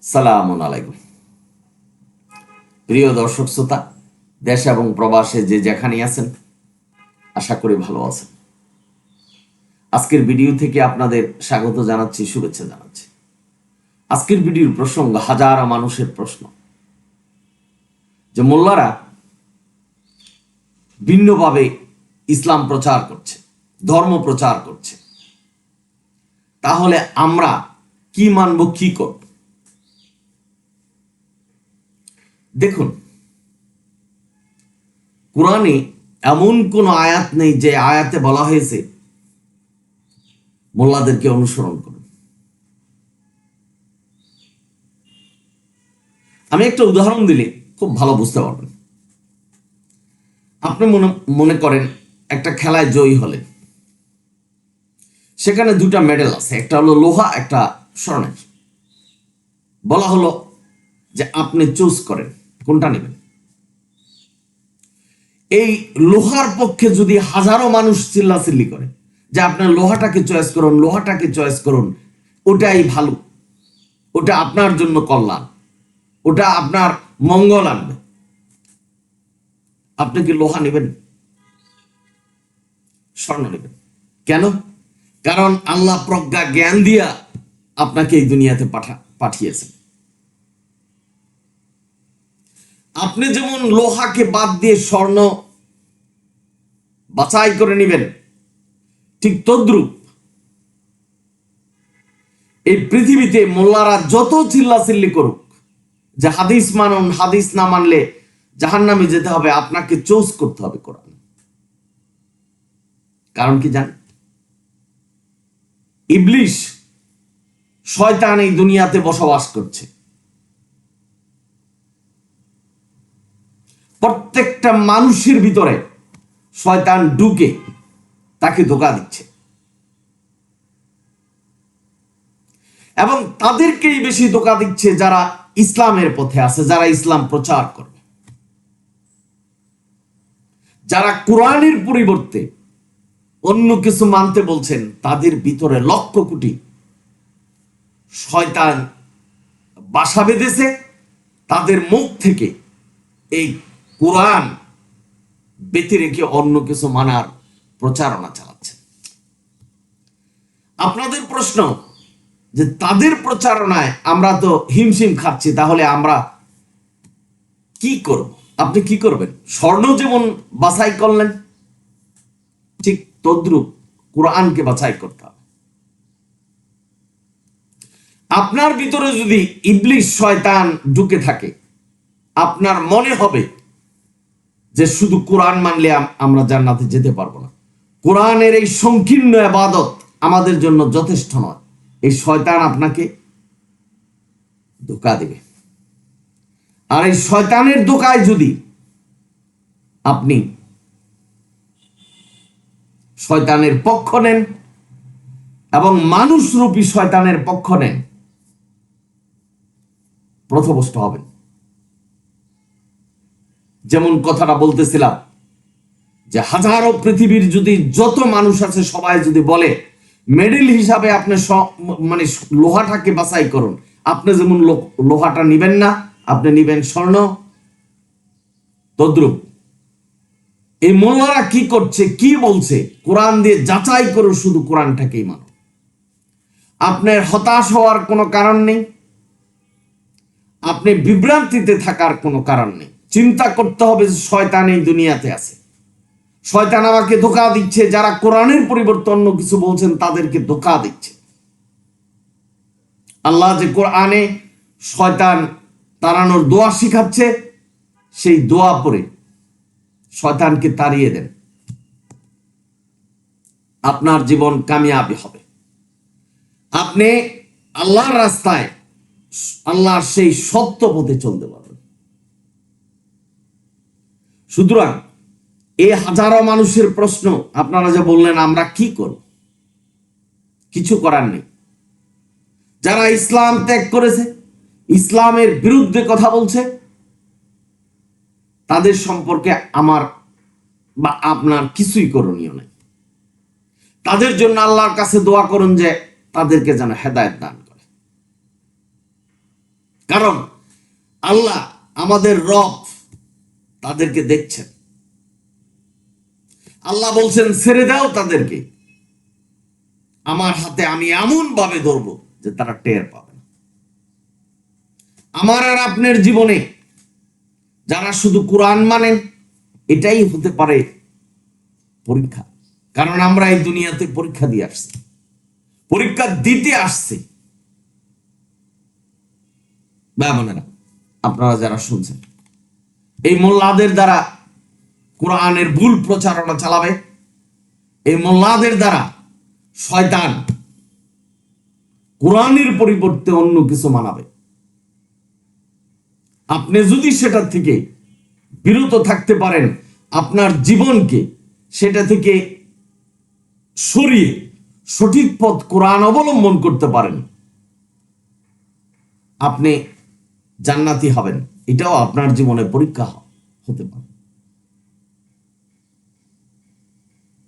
সালামুন আলাইকুম। প্রিয় দর্শক শ্রোতা, দেশ এবং প্রবাসে যে যেখানে আছেন, আশা করি ভালো আছেন। আজকের ভিডিও থেকে আপনাদের স্বাগত জানাচ্ছি, শুভেচ্ছা জানাচ্ছি। আজকের ভিডিওর প্রসঙ্গ হাজারো মানুষের প্রশ্ন যে মোল্লারা ভিন্নভাবে ইসলাম প্রচার করছে, ধর্ম প্রচার করছে, তাহলে আমরা কি মানব, কি করব? দেখুন, কোরআনে এমন কোন আয়াত নেই যে আয়াতে বলা হয়েছে মোল্লাদেরকে অনুসরণ করুন। আমি একটা উদাহরণ দিলে খুব ভালো বুঝতে পারবেন। আপনি মনে করেন একটা খেলায় জয়ী হলেন, সেখানে দুটা মেডেল আছে, একটা হলো লোহা, একটা স্বর্ণের। বলা হলো যে আপনি চুজ করেন কোনটা নেবেন। এই লোহার পক্ষে যদি হাজারো মানুষ চিল্লাচিল্লি করে যে আপনার লোহাটাকে চয়েস করুন, লোহাটাকে চয়েস করুন, ওটাই ভালো, ওটা আপনার জন্য কল্যাণ, ওটা আপনার মঙ্গল আনবে, আপনি কি লোহা নেবেন? স্বর্ণ নেবেন? কেন? কারণ আল্লাহ প্রজ্ঞা জ্ঞান দিয়া আপনাকে এই দুনিয়াতে পাঠিয়েছেন। আপনি যেমন লোহাকে বাদ দিয়ে স্বর্ণ বাছাই করে নেবেন, ঠিক তদ্রূপ এই পৃথিবীতে মোল্লারা যত চিল্লাচিল্লি করুক যে হাদিস মানুন, হাদিস না মানলে জাহান্নামে যেতে হবে, আপনাকে চুজ করতে হবে কোরআন। কারণ কি জানেন? ইবলিশ, শয়তান এই দুনিয়াতে বসবাস করছে। প্রত্যেকটা মানুষের ভিতরে শয়তান ঢুকে তাকে ধোঁকা দিচ্ছে, এবং তাদেরকেই বেশি ধোঁকা দিচ্ছে যারা ইসলামের পথে আছে, যারা ইসলাম প্রচার করবে, যারা কোরআনের পরিবর্তে অন্য কিছু মানতে বলছেন। তাদের ভিতরে লক্ষ কোটি শয়তান বাসা বেঁধেছে, তাদের মুখ থেকে এই কোরআন বেঁধে রেখে অন্য কিছু মানার প্রচারণা চালাচ্ছে। আপনাদের প্রশ্ন যে তাদের প্রচারণায় আমরা তো হিমশিম খাচ্ছি, তাহলে আমরা কি করব? আপনি কি করবেন? স্বর্ণ যেমন বাছাই করলেন, ঠিক তদ্রূপ কোরআনকে বাছাই করতে হবে। আপনার ভিতরে যদি ইবলিশ, শয়তান ঢুকে থাকে, আপনার মনে হবে যে শুধু কোরআন মানলে আমরা জান্নাতে যেতে পারবো না, কোরআনের এই সংকীর্ণ ইবাদত আমাদের জন্য যথেষ্ট নয়। এই শয়তান আপনাকে ধোঁকা দেবে। আর এই শয়তানের ধোঁকায় যদি আপনি শয়তানের পক্ষ নেন এবং মানুষরূপী শয়তানের পক্ষ নেন, পথভ্রষ্ট হবেন। যেমন কথাটা বলতেছিলাম যে হাজারো পৃথিবীর যদি যত মানুষ আছে সবাই যদি বলে মেডেল হিসাবে আপনি মানে লোহাটাকে বাছাই করুন, আপনি যেমন লোহাটা নিবেন না, আপনি নিবেন স্বর্ণ, তদ্রূপ এই মোল্লারা কি করছে, কি বলছে, কোরআন দিয়ে যাচাই করো, শুধু কোরআনটাকেই মানো। আপনার হতাশ হওয়ার কোনো কারণ নেই, আপনি বিভ্রান্তিতে থাকার কোনো কারণ নেই। চিন্তা করতে হবে যে শয়তান এই দুনিয়াতে আছে, শয়তান আমাকে ধোঁকা দিচ্ছে, যারা কোরআনের পরিবর্তে অন্য কিছু বলছেন তাদেরকে ধোঁকা দিচ্ছে। আল্লাহ যে কোরআনে শয়তান তাড়ানোর দোয়া শিখাচ্ছে, সেই দোয়া পড়ে শয়তানকে তাড়িয়ে দেন, আপনার জীবন কামিয়াবি হবে। আপনি আল্লাহর রাস্তায়, আল্লাহর সেই সত্য পথে চলতে পারবেন। সুতরাং এই হাজারো মানুষের প্রশ্ন, আপনারা যে বললেন আমরা কি করব, কিছু করার নেই। যারা ইসলাম ত্যাগ করেছে, ইসলামের বিরুদ্ধে কথা বলছে, তাদের সম্পর্কে আমার বা আপনার কিছুই করণীয় নেই। তাদের জন্য আল্লাহর কাছে দোয়া করুন যে তাদেরকে যেন হেদায়েত দান করে। কারণ আল্লাহ আমাদের রব তাদেরকে দেখছেন। আল্লাহ বলছেন ছেড়ে দাও তাদেরকে, আমার হাতে আমি এমন ভাবে ধরবো যে তারা টের পাবে না। আমার আর আপনার জীবনে যারা শুধু কোরআন মানেন, এটাই হতে পারে পরীক্ষা। কারণ আমরা এই দুনিয়াতে পরীক্ষা দিয়ে আসছি, পরীক্ষা দিতে আসছি। বোনেরা, আপনারা যারা শুনছেন, এই মোল্লাদের দ্বারা কোরআনের ভুল প্রচারণা চালাবে, এই মোল্লাদের দ্বারা শয়তান কোরআনের পরিবর্তে অন্য কিছু মানাবে। আপনি যদি সেটা থেকে বিরত থাকতে পারেন, আপনার জীবনকে সেটা থেকে সরিয়ে সঠিক পথ কোরআন অবলম্বন করতে পারেন, আপনি জান্নাতি হবেন। এটাও আপনার জীবনে পরীক্ষা হতে পারে।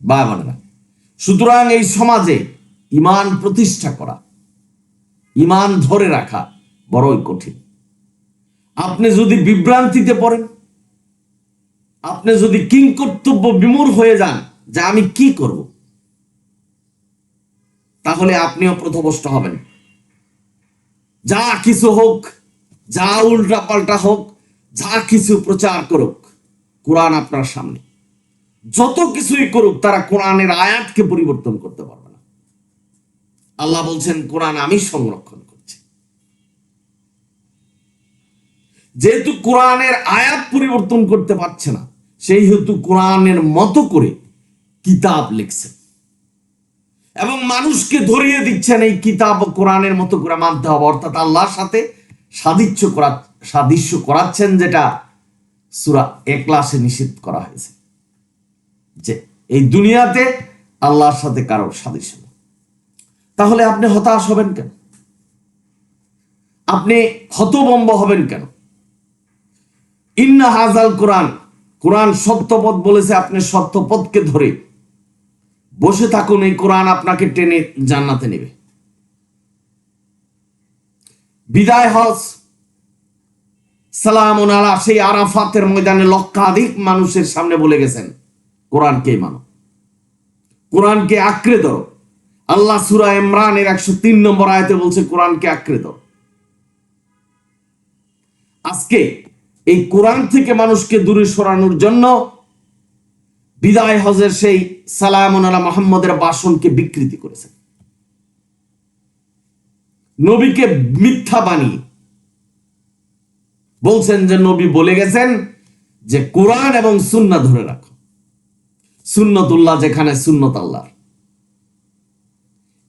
বোনেরা, সুতরাং এই সমাজে ঈমান প্রতিষ্ঠা করা, ঈমান ধরে রাখা বড়ই কঠিন। আপনি যদি বিভ্রান্তিতে পড়েন, আপনি যদি কিংকর্তব্য বিমূঢ় হয়ে যান যে আমি কি করব, তাহলে আপনিও পথভ্রষ্ট হবেন। যা কিছু হোক, যা উল্টা পাল্টা হোক, যা কিছু প্রচার করুক, কোরআন আপনার সামনে। যত কিছুই করুক, তারা কোরআনের আয়াতকে পরিবর্তন করতে পারবে না। আল্লাহ বলছেন কোরআন আমি সংরক্ষণ করছি। যেহেতু কোরআনের আয়াত পরিবর্তন করতে পারছে না, সেই হেতু কোরআনের মতো করে কিতাব লিখছেন এবং মানুষকে ধরিয়ে দিচ্ছেন এই কিতাব কোরআনের মতো করে মানতে হবে। অর্থাৎ আল্লাহর সাথে সাদৃশ্য করাচ্ছেন, যেটা সূরা ইখলাসে নিষেধ করা হয়েছে যে এই দুনিয়াতে আল্লাহর সাথে কারো সাদৃশ্য না। তাহলে আপনি হতাশ হবেন কেন? আপনি হতভম্ব হবেন কেন? ইন্না হাযাল কোরআন, কোরআন সত্যপথ বলেছে। আপনি সত্যপথকে ধরে বসে থাকুন, এই কোরআন আপনাকে টেনে জান্নাতে নেবে। বিদায় হজ সালামুন আলা, সেই আরাফাতের ময়দানে লক্ষাধিক মানুষের সামনে বলে গেছেন কোরআনকে মানো, কোরআনকে আঁকড়ে ধরো। আল্লাহ সূরা ইমরানের 103 নম্বর আয়াতে বলছে কোরআনকে আঁকড়ে ধরো। আজকে এই কোরআন থেকে মানুষকে দূরে সরানোর জন্য বিদায় হজের সেই সালামুন আলা মুহাম্মদের ভাষণকে বিকৃতি করেছেন, নবীকে মিথ্যা বানিয়ে বলছেন যে নবী বলে গেছেন যে কোরআন এবং সুন্নাহ ধরে রাখো। সুন্নতুল্লাহ যেখানে সুন্নত আল্লাহর।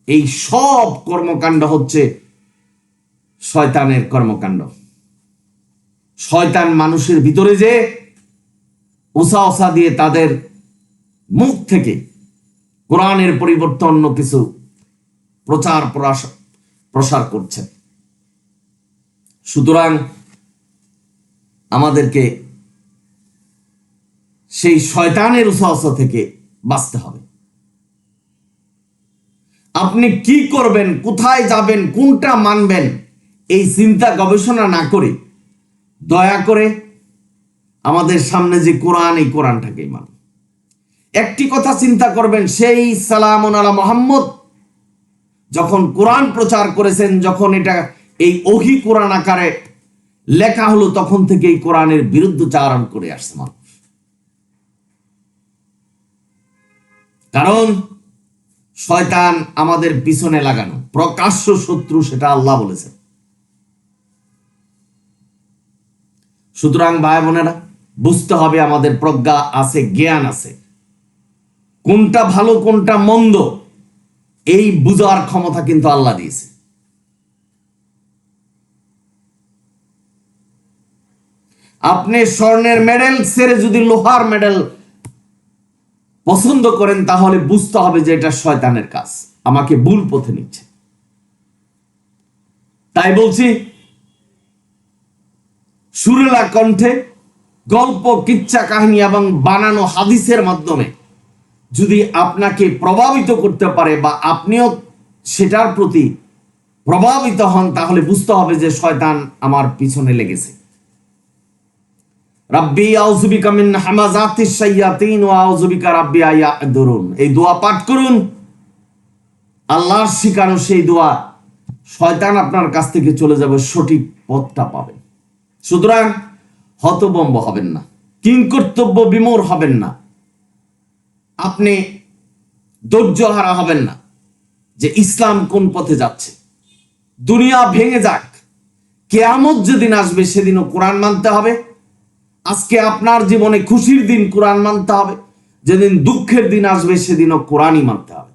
এই সব কর্মকাণ্ড হচ্ছে শয়তানের কর্মকাণ্ড। শয়তান মানুষের ভিতরে যে ওসা দিয়ে তাদের মুখ থেকে কোরআনের পরিবর্তে অন্য কিছু প্রসার করছে। সুতরাং আমাদেরকে সেই শয়তানের ওসা থেকে বাঁচতে হবে। আপনি কি করবেন, কোথায় যাবেন, কোনটা মানবেন, এই চিন্তা গবেষণা না করে দয়া করে আমাদের সামনে যে কোরআন, এই কোরআনটাকেই মানুন। একটি কথা চিন্তা করবেন, সেই সালামুন আলা মুহাম্মদ যখন কোরআন প্রচার করেছেন, যখন এটা এই ওহী কোরআন আকারে লেখা হলো, তখন থেকে এই কোরআনের বিরুদ্ধচারণ করে আসছে মানুষ। কারণ শয়তান আমাদের পিছনে লাগানো প্রকাশ্য শত্রু, সেটা আল্লাহ বলেছেন। সুতরাং ভাই বোনেরা, বুঝতে হবে আমাদের প্রজ্ঞা আছে, জ্ঞান আছে, কোনটা ভালো কোনটা মন্দ এই বুঝার ক্ষমতা কিন্তু আল্লাহ দিয়েছে। আপনি স্বর্ণের মেডেল ছেড়ে যদি লোহার মেডেল পছন্দ করেন, তাহলে বুঝতে হবে যে এটা শয়তানের কাজ, আমাকে ভুল পথে নিচ্ছে। তাই বলছি, সুরেলা কণ্ঠে গল্প, কিচ্ছা কাহিনী এবং বানানো হাদিসের মাধ্যমে যদি আপনাকে প্রভাবিত করতে পারে বা আপনিও সেটার প্রতি প্রভাবিত হন, তাহলে বুঝতে হবে যে শয়তান আমার পিছনে লেগেছে। রাব্বি আউযু বিকা মিন হামাযাতিশ শায়াতিন ওয়া আউযু বিকা রাব্বি আইয়াহদুরুন, এই দোয়া পাঠ করুন। আল্লাহর শিখানো সেই দোয়া, শয়তান আপনার কাছ থেকে চলে যাবে, সঠিক পথটা পাবেন। সুতরাং হতভম্ব হবেন না, কিংকর্তব্য বিমূঢ় হবেন না, আপনি ধৈর্যহারা হবেন না যে ইসলাম কোন পথে যাচ্ছে। দুনিয়া ভেঙে যাক, কিয়ামত যেদিন আসবে সেদিনও কোরআন মানতে হবে। আজকে আপনার জীবনে খুশির দিন, কোরআন মানতে হবে। যেদিন দুঃখের দিন আসবে সেদিনও কোরআনই মানতে হবে।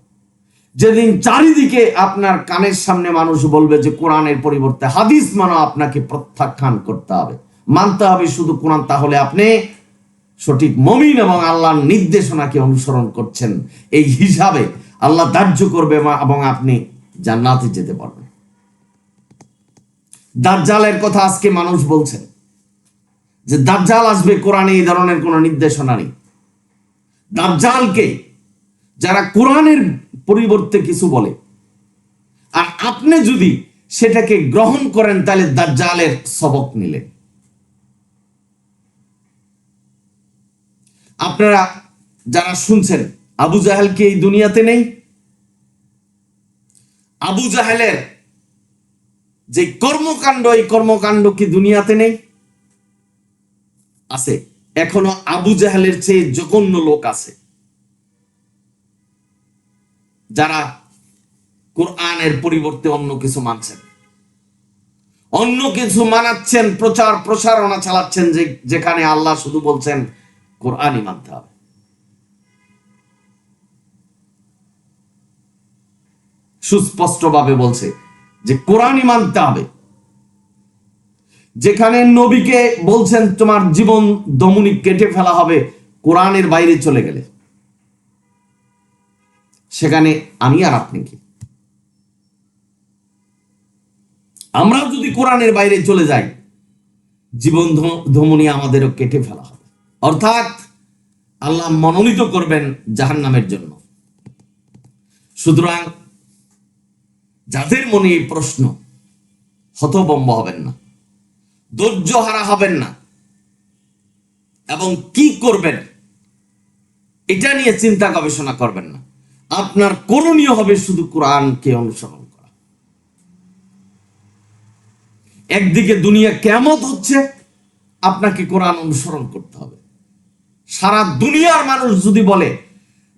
যেদিন চারিদিকে আপনার কানের সামনে মানুষ বলবে যে কোরআনের পরিবর্তে হাদিস মানো, আপনাকে প্রত্যাখ্যান করতে হবে, মানতে হবে শুধু কোরআন। তাহলে আপনি সঠিক মুমিন এবং আল্লাহর নির্দেশনাকে অনুসরণ করছেন, এই হিসাবে আল্লাহ ধার্য করবে এবং আপনি জান্নাতে যেতে পারবেন। দাজ্জালের কথা আজকে মানুষ বলছেন যে দাজ্জাল আসবে, কোরআনে এই ধরনের কোনো নির্দেশনা নেই। দাজ্জালকে যারা কোরআনের পরিবর্তে কিছু বলে, আর আপনি যদি সেটাকে গ্রহণ করেন, তাহলে দাজ্জালের সবক নিলেন। আপনারা যারা শুনছেন, আবু জাহেল কি এই দুনিয়াতে নেই? আবু জাহেলের যে কর্মকাণ্ড, এই কর্মকাণ্ড কি দুনিয়াতে নেই? আছে। এখনো আবু জাহেলের চেয়ে জঘন্য লোক আছে যারা কোরআনের পরিবর্তে অন্য কিছু মানছেন, অন্য কিছু মানাচ্ছেন, প্রচার প্রসারণা চালাচ্ছেন, যেখানে আল্লাহ শুধু বলছেন কোরআনই মানতে হবে। সুস্পষ্টভাবে বলছে যে কোরআনই মানতে হবে। যেখানে নবীকে বলছেন তোমার জীবন দমনী কেটে ফেলা হবে কোরআনের বাইরে চলে গেলে, সেখানে আমি আর আপনি কি? আমরা যদি কোরআনের বাইরে চলে যাই, জীবন ধমনী আমাদেরও কেটে ফেলা হবে, অর্থাৎ আল্লাহ মনোনীত করবেন জাহান্নামের জন্য। সুতরাং যাদের মনে এই প্রশ্ন, হতভম্ব হবেন না, ধৈর্যহারা হবেন না, এবং কি করবেন এটা নিয়ে চিন্তা গবেষণা করবেন না। আপনার করণীয় হবে শুধু কোরআনকে অনুসরণ করা। একদিকে দুনিয়া কিয়ামত হচ্ছে, আপনাকে কোরআন অনুসরণ করতে হবে। সারা দুনিয়ার মানুষ যদি বলে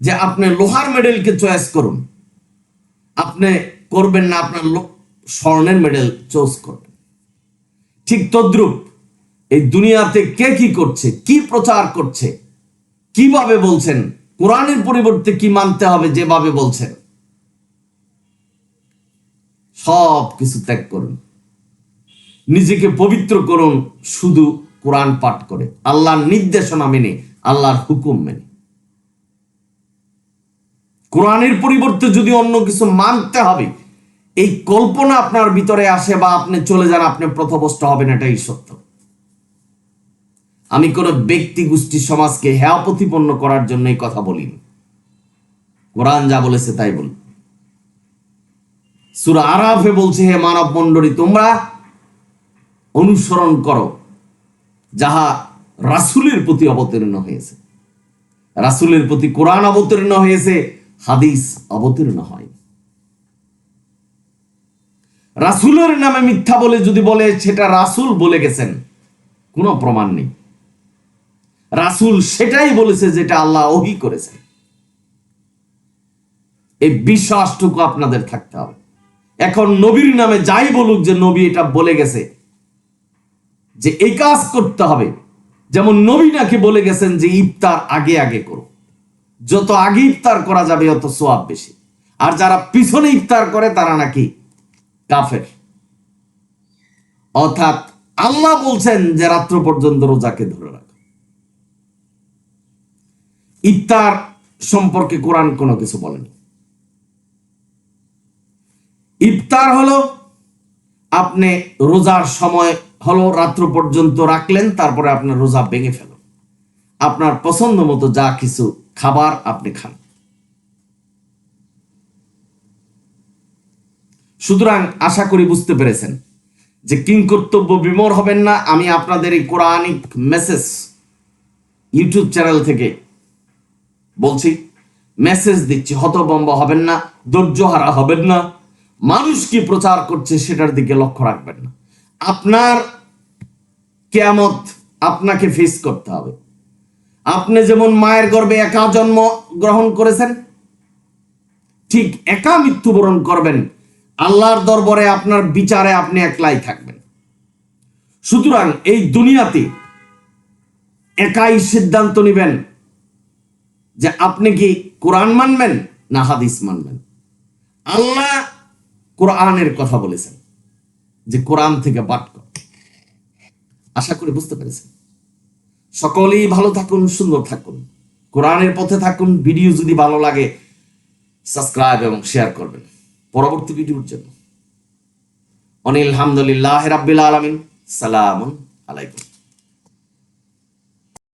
যে আপনি লোহার মেডেলকে চয়েস করুন, আপনি করবেন না, আপনার স্বর্ণের মেডেল চয়েস করবেন। ঠিক তদ্রূপ এই দুনিয়াতে কে কি করছে, কি প্রচার করছে, কিভাবে বলছেন, কোরআনের পরিবর্তে কি মানতে হবে যেভাবে বলছেন, সব কিছু ত্যাগ করুন। নিজেকে পবিত্র করুন শুধু কোরআন পাঠ করে, আল্লাহর নির্দেশনা মেনে, আল্লাহর হুকুম মেনে। কোরআনের পরিবর্তে যদি অন্য কিছু মানতে হবে, এই কল্পনা আপনার ভিতরে আসে বা আপনি চলে যান, আপনি পথভ্রষ্ট হবেন, এটাই সত্য। আমি কোন ব্যক্তি গোষ্ঠী সমাজকে হেয় প্রতিপন্ন করার জন্য এই কথা বলিনি। কোরআন যা বলেছে তাই বলি। সূরা আরাফে বলছে, হে মানব মণ্ডলী, তোমরা অনুসরণ করো যাহা রাসূলের প্রতি অবতীর্ণ হয়েছে। রাসূলের প্রতি কোরআন অবতীর্ণ হয়েছে, হাদিস অবতীর্ণ হয়। রাসূলের নামে মিথ্যা বলে যদি বলে সেটা রাসূল বলে গেছেন, কোনো প্রমাণ নেই। রাসূল সেটাই বলেছে যেটা আল্লাহ ওহী করেছেন। এই বিশ্বাসটুকু আপনাদের থাকতে হবে। এখন নবীর নামে যাই বলুক যে নবী এটা বলে গেছে যে এই কাজ করতে হবে, যেমন নবী নাকি বলে গেছেন যে ইফতার আগে আগে করো, যত আগে ইফতার করা যাবে তত সওয়াব বেশি, আর যারা পিছনে ইফতার করে তারা নাকি কাফের। অর্থাৎ আল্লাহ বলছেন যে রাত্র পর্যন্ত রোজাকে ধরে রাখো। ইফতার সম্পর্কে কোরআন কোনো কিছু বলেনি। ইফতার হলো আপনি রোজার সময় হলো রাত্র পর্যন্ত রাখলেন, তারপরে আপনার রোজা ভেঙে ফেলো, আপনার পছন্দ মতো যা কিছু খাবার আপনি খান। সুতরাং আশা করি বুঝতে পেরেছেন যে কিংকর্তব্য বিমূঢ় হবেন না। আমি আপনাদের এই কোরআনিক মেসেজ ইউটিউব চ্যানেল থেকে বলছি, মেসেজ দিচ্ছি, হতভম্ব হবেন না, ধৈর্যহারা হবেন না। মানুষ কি প্রচার করছে সেটার দিকে লক্ষ্য রাখবেন না। আপনার কিয়ামত আপনাকে ফেস করতে হবে। আপনি যেমন মায়ের গর্ভে একা জন্ম গ্রহণ করেছেন, ঠিক একা মৃত্যুবরণ করবেন। আল্লাহর দরবারে আপনার বিচারে আপনি একলাই থাকবেন। সুতরাং এই দুনিয়াতে একাই সিদ্ধান্ত নেবেন যে আপনি কি কোরআন মানবেন না হাদিস মানবেন। আল্লাহ কোরআনের কথা বলেছেন যে কোরআন থেকে পাঠ কর। আশা করি বুঝতে পেরেছেন। সকলেই ভালো থাকুন, সুন্দর থাকুন, কোরআনের পথে থাকুন। ভিডিও যদি ভালো লাগে সাবস্ক্রাইব এবং শেয়ার করবেন পরবর্তী ভিডিওর জন্য। অনিল হামদুলিল্লাহ রাব্বিল আলামিন। সালামুন আলাইকুম।